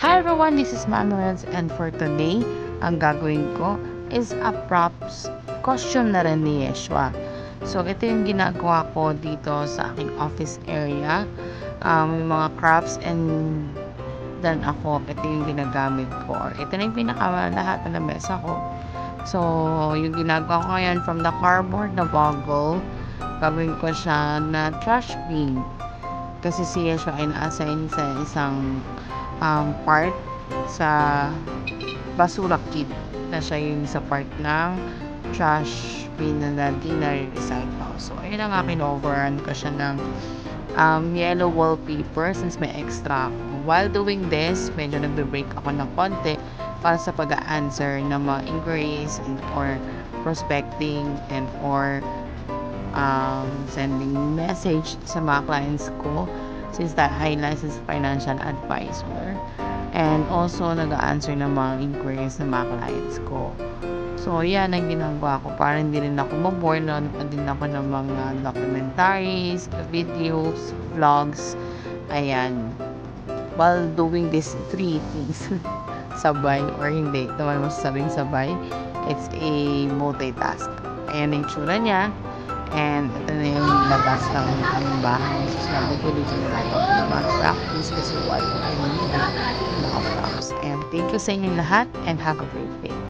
Hi everyone, this is Manuels and for today, ang gagawin ko is a props costume na rin ni Yeshua. So, ito yung ginagawa ko dito sa aking office area. Yung mga crafts and then ako, ito yung ginagamit ko. Or ito na yung lahat na mesa ko. So, yung ginagawa ko ngayon from the cardboard na boggle, gagawin ko siya na trash bin. Kasi si Yeshua ay na-assign sa isang part sa basura kit na siya yung sa part ng trash bin na di na-recycle. So, ayun ang akin, overrun ko siya ng yellow wallpaper since may extra ako. While doing this, medyo nagbe-break ako ng konti para sa pag-answer ng mga inquiries and or prospecting and or sending message sa mga clients ko since that I licensed financial advisor, and also nag-answer ng mga inquiries ng mga clients ko. So yan ang ginagawa ko para hindi rin ako mabore. Nanonood din ako ng mga documentaries, videos, vlogs, ayan, while doing these three things sabay or hindi naman masasabing sabay, it's a multitask. Ayan ang itsura niya. And ito na yung labas ng aming bahay. So, sabi ko dito na tayo mag-practice kasi wala ko kayo mga props. And thank you sa inyo lahat and have a great day.